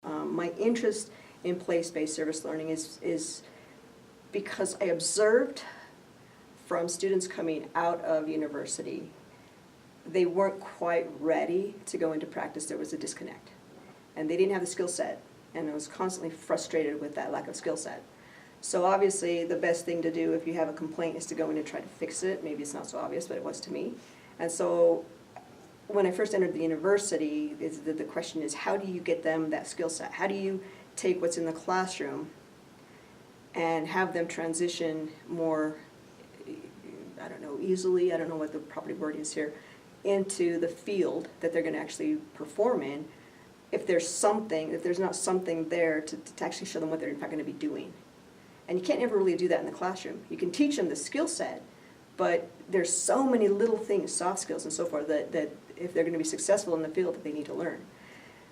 My interest in place-based service learning is because I observed from students coming out of university, they weren't quite ready to go into practice. There was a disconnect. And they didn't have the skill set, and I was constantly frustrated with that lack of skill set. So obviously the best thing to do if you have a complaint is to go in and try to fix it. Maybe it's not so obvious, but it was to me. And so when I first entered the university, the question is, how do you get them that skill set? How do you take what's in the classroom and have them transition more, I don't know, easily, I don't know what the proper word is here, into the field that they're going to actually perform in, if there's not something there to actually show them what they're in fact going to be doing. And you can't ever really do that in the classroom. You can teach them the skill set, but there's so many little things, soft skills and so forth, that if they're going to be successful in the field, that they need to learn.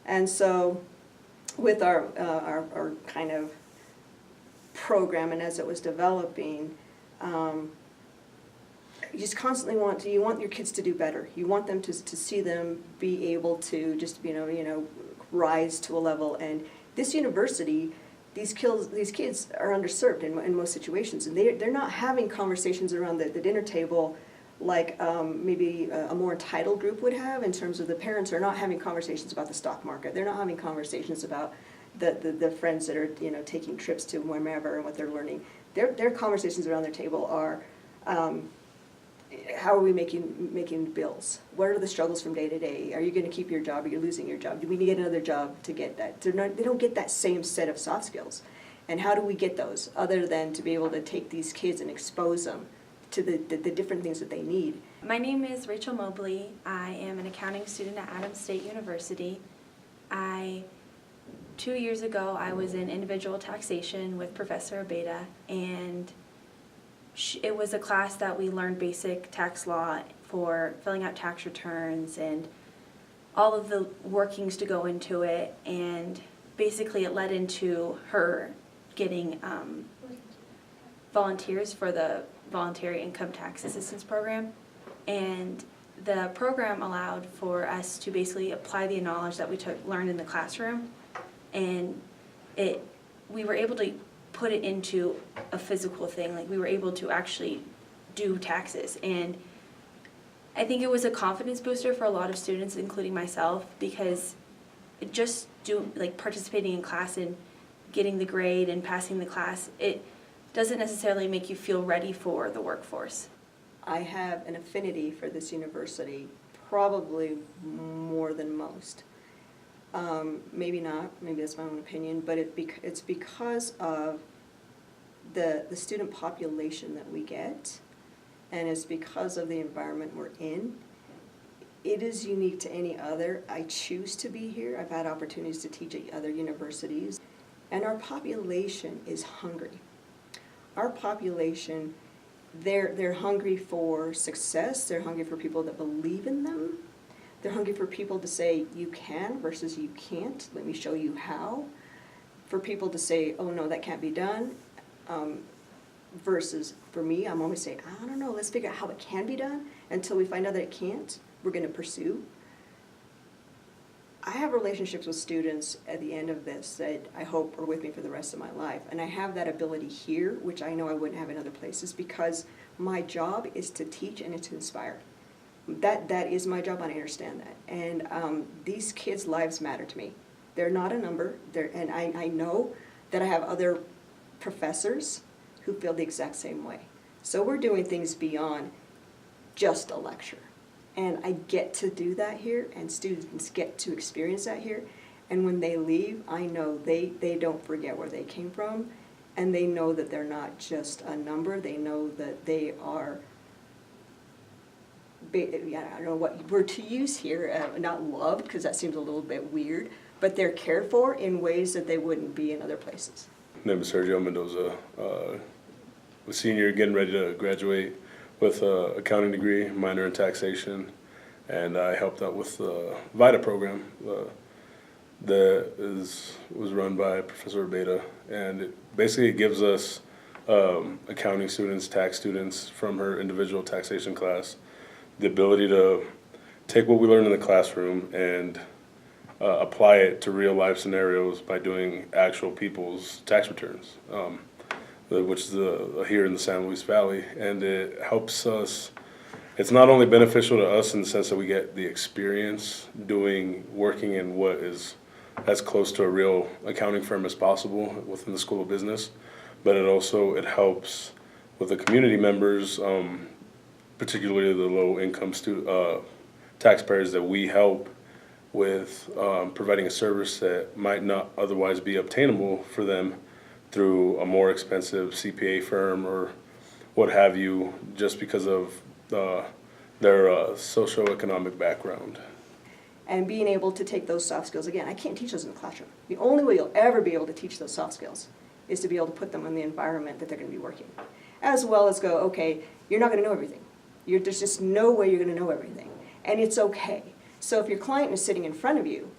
And so with our kind of program, and as it was developing, you just constantly want your kids to do better. You want them to see them be able to just rise to a level. And this university, these kids are underserved in most situations, and they're not having conversations around the dinner table like maybe a more entitled group would have, in terms of the parents are not having conversations about the stock market. They're not having conversations about the friends that are taking trips to wherever and what they're learning. Their conversations around their table are, how are we making bills? What are the struggles from day to day? Are you going to keep your job? Are you losing your job? Do we need to get another job to get that? They don't get that same set of soft skills. And how do we get those, other than to be able to take these kids and expose them to the different things that they need? My name is Rachel Mobley. I am an accounting student at Adams State University. 2 years ago, I was in individual taxation with Professor Abeyta, and it was a class that we learned basic tax law for filling out tax returns and all of the workings to go into it, and basically it led into her getting volunteers for the Voluntary Income Tax Assistance Program, and the program allowed for us to basically apply the knowledge that we learned in the classroom, and we were able to put it into a physical thing. Like, we were able to actually do taxes, and I think it was a confidence booster for a lot of students, including myself, because just participating in class and getting the grade and passing the class, it doesn't necessarily make you feel ready for the workforce. I have an affinity for this university, probably more than most. Maybe not, maybe that's my own opinion, but it's because of the student population that we get, and it's because of the environment we're in. It is unique to any other. I choose to be here. I've had opportunities to teach at other universities, and our population is hungry. Our population, they're hungry for success. They're hungry for people that believe in them. They're hungry for people to say, you can versus you can't. Let me show you how. For people to say, oh no, that can't be done. Versus for me, I'm always saying, I don't know, let's figure out how it can be done. Until we find out that it can't, we're going to pursue. I have relationships with students at the end of this that I hope are with me for the rest of my life. And I have that ability here, which I know I wouldn't have in other places, because my job is to teach and to inspire. That is my job, and I understand that. And these kids' lives matter to me. They're not a number, and I know that I have other professors who feel the exact same way. So we're doing things beyond just a lecture. And I get to do that here, and students get to experience that here. And when they leave, I know they don't forget where they came from, and they know that they're not just a number. They know that they are, I don't know what word to use here, not loved, because that seems a little bit weird, but they're cared for in ways that they wouldn't be in other places. My name is Sergio Mendoza. A senior, getting ready to graduate with an accounting degree, minor in taxation, and I helped out with the VITA program that was run by Professor Abeyta, and it basically gives us accounting students, tax students from her individual taxation class the ability to take what we learned in the classroom and apply it to real life scenarios by doing actual people's tax returns, which is here in the San Luis Valley, and it helps us. It's not only beneficial to us in the sense that we get the experience working in what is as close to a real accounting firm as possible within the School of Business, but it helps with the community members, particularly the low income taxpayers that we help with providing a service that might not otherwise be obtainable for them through a more expensive CPA firm or what have you, just because of their socioeconomic background. And being able to take those soft skills, again, I can't teach those in the classroom. The only way you'll ever be able to teach those soft skills is to be able to put them in the environment that they're going to be working. As well as go, okay, you're not going to know everything. There's just no way you're going to know everything. And it's okay. So if your client is sitting in front of you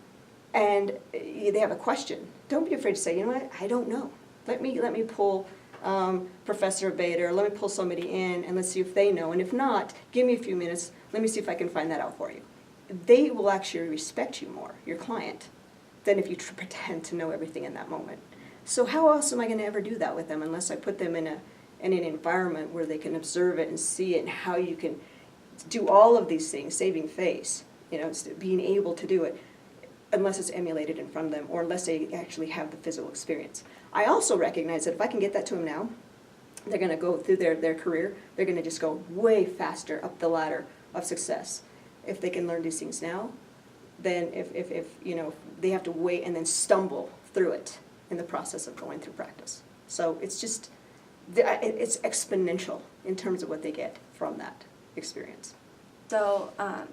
and they have a question, don't be afraid to say, you know what, I don't know. Let me pull Professor Abeyta, or let me pull somebody in and let's see if they know. And if not, give me a few minutes. Let me see if I can find that out for you. They will actually respect you more, your client, than if you pretend to know everything in that moment. So how else am I going to ever do that with them unless I put them in an environment where they can observe it and see it, and how you can do all of these things, saving face, being able to do it, unless it's emulated in front of them or unless they actually have the physical experience. I also recognize that if I can get that to them now, they're going to go through their career, they're going to just go way faster up the ladder of success. If they can learn these things now, then if they have to wait and then stumble through it in the process of going through practice. So it's exponential in terms of what they get from that experience. So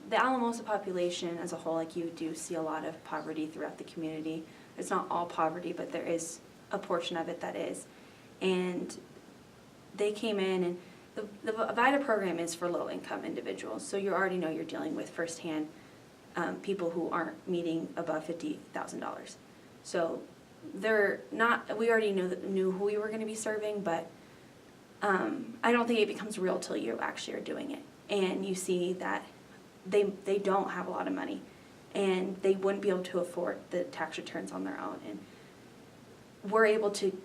the Alamosa population as a whole, like, you do see a lot of poverty throughout the community. It's not all poverty, but there is a portion of it that is. And they came in, and the VITA program is for low-income individuals. So you already know you're dealing with firsthand people who aren't meeting above $50,000. So they're not. We already knew who we were going to be serving, but I don't think it becomes real till you actually are doing it. And you see that they don't have a lot of money, and they wouldn't be able to afford the tax returns on their own. And we're able to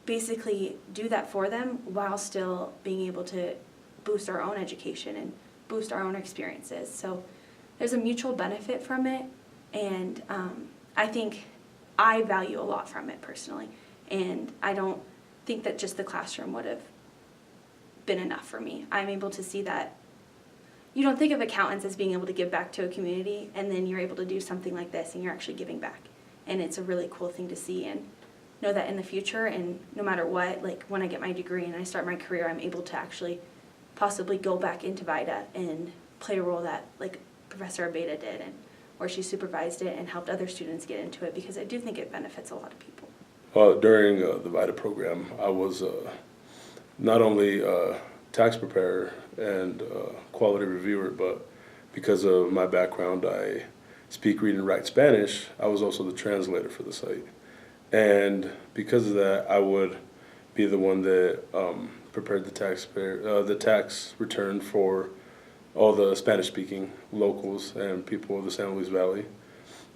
basically do that for them while still being able to boost our own education and boost our own experiences. So there's a mutual benefit from it, and I think I value a lot from it personally. And I don't think that just the classroom would have been enough for me. I'm able to see that you don't think of accountants as being able to give back to a community, and then you're able to do something like this and you're actually giving back. And it's a really cool thing to see, and know that in the future, and no matter what, like when I get my degree and I start my career, I'm able to actually possibly go back into VITA and play a role that like Professor Abeyta did, and where she supervised it and helped other students get into it, because I do think it benefits a lot of people. Well, during the VITA program, I was not only a tax preparer and quality reviewer, but because of my background, I speak, read, and write Spanish. I was also the translator for the site. And because of that, I would be the one that prepared the tax return for all the Spanish-speaking locals and people of the San Luis Valley.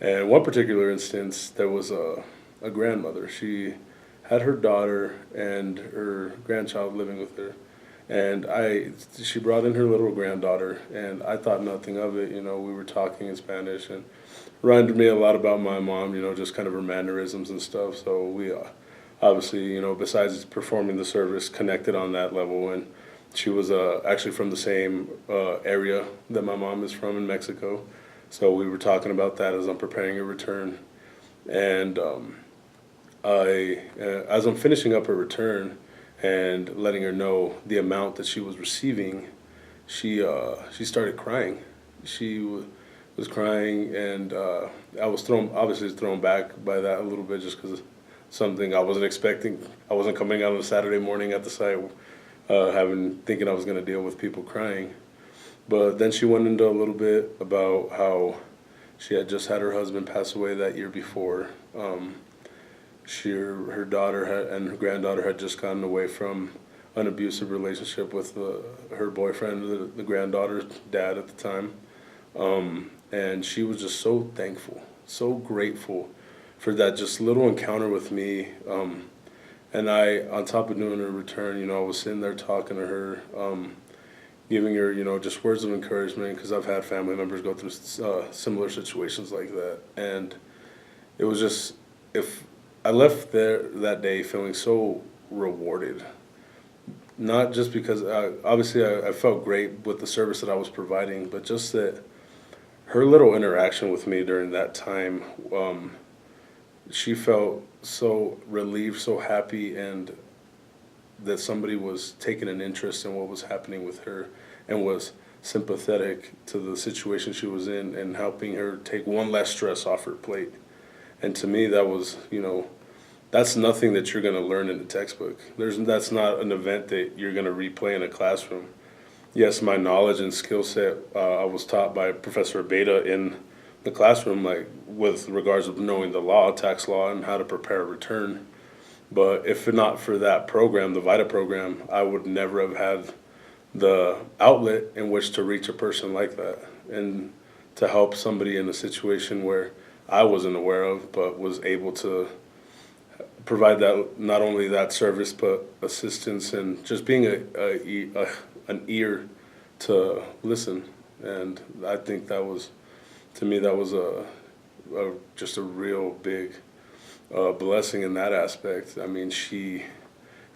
And one particular instance, there was a grandmother. She had her daughter and her grandchild living with her. And she brought in her little granddaughter, and I thought nothing of it. We were talking in Spanish, and reminded me a lot about my mom, just kind of her mannerisms and stuff. So we obviously, besides performing the service, connected on that level. And she was actually from the same area that my mom is from in Mexico. So we were talking about that as I'm preparing a return. And as I'm finishing up her return and letting her know the amount that she was receiving, she started crying. She was crying, and I was thrown back by that a little bit, just because something I wasn't expecting. I wasn't coming out on a Saturday morning at the site thinking I was going to deal with people crying. But then she went into a little bit about how she had just had her husband pass away that year before. Her daughter and her granddaughter had just gotten away from an abusive relationship with her boyfriend, the granddaughter's dad at the time. And she was just so thankful so grateful for that just little encounter with me. And I, on top of doing her return, I was sitting there talking to her, giving her, just words of encouragement, because I've had family members go through similar situations like that. And it was just, if I left there that day feeling so rewarded, not just because obviously I felt great with the service that I was providing, but just that her little interaction with me during that time, she felt so relieved, so happy, and that somebody was taking an interest in what was happening with her and was sympathetic to the situation she was in and helping her take one less stress off her plate. And to me, that was, that's nothing that you're going to learn in the textbook. That's not an event that you're going to replay in a classroom. Yes, my knowledge and skill set, I was taught by Professor Abeyta in the classroom, like with regards of knowing the law, tax law, and how to prepare a return. But if not for that program, the VITA program, I would never have had the outlet in which to reach a person like that and to help somebody in a situation where I wasn't aware of, but was able to provide that, not only that service, but assistance and just being an ear to listen. And I think that was, to me, that was just a real big blessing in that aspect. I mean, she,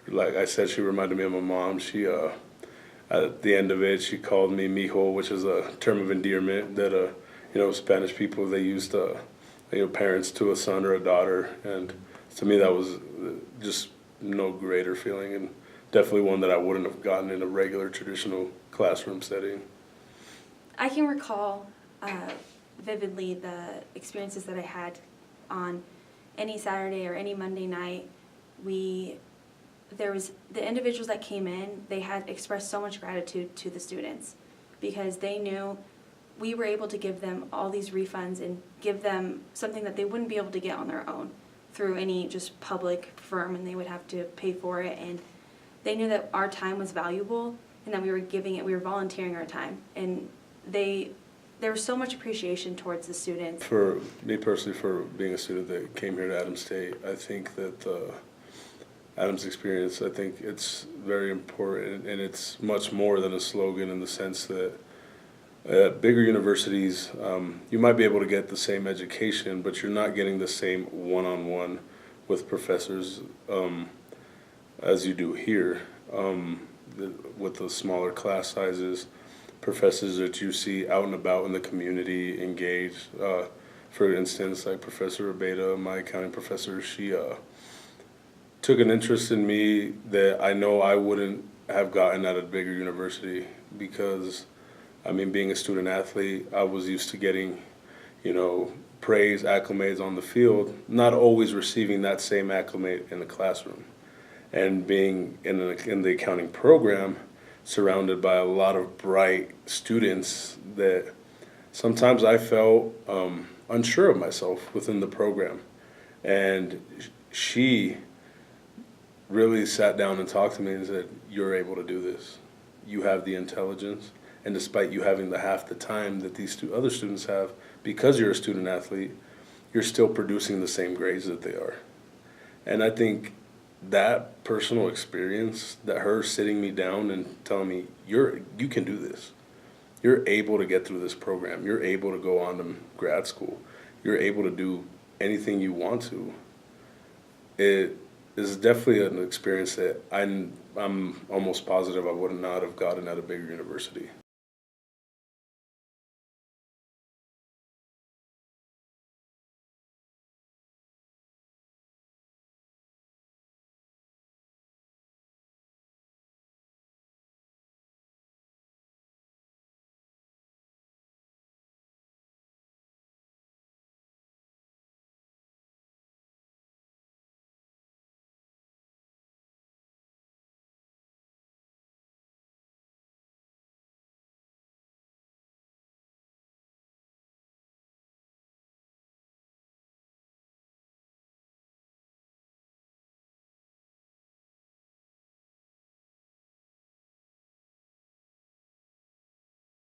like I said, she reminded me of my mom. She, at the end of it, she called me mijo, which is a term of endearment that, Spanish people, they used, parents to a son or a daughter. And to me, that was just no greater feeling, and definitely one that I wouldn't have gotten in a regular traditional classroom setting. I can recall vividly the experiences that I had on any Saturday or any Monday night. There was the individuals that came in, they had expressed so much gratitude to the students because they knew we were able to give them all these refunds and give them something that they wouldn't be able to get on their own through any just public firm, and they would have to pay for it. And they knew that our time was valuable and that we were volunteering our time. And there was so much appreciation towards the students. For me personally, for being a student that came here to Adams State, I think that Adams experience, I think it's very important, and it's much more than a slogan in the sense that at bigger universities, you might be able to get the same education, but you're not getting the same one-on-one with professors as you do here. With the smaller class sizes, professors that you see out and about in the community engaged. For instance, like Professor Abeyta, my accounting professor, she took an interest in me that I know I wouldn't have gotten at a bigger university because, I mean, being a student athlete, I was used to getting, praise, acclimates on the field, not always receiving that same acclimate in the classroom. And being in the accounting program, surrounded by a lot of bright students, that sometimes I felt unsure of myself within the program. And she really sat down and talked to me and said, "You're able to do this. You have the intelligence, and despite you having half the time that these other students have, because you're a student athlete, you're still producing the same grades that they are." And I think that personal experience, that her sitting me down and telling me, you can do this. You're able to get through this program. You're able to go on to grad school. You're able to do anything you want to. It is definitely an experience that I'm almost positive I would not have gotten at a bigger university.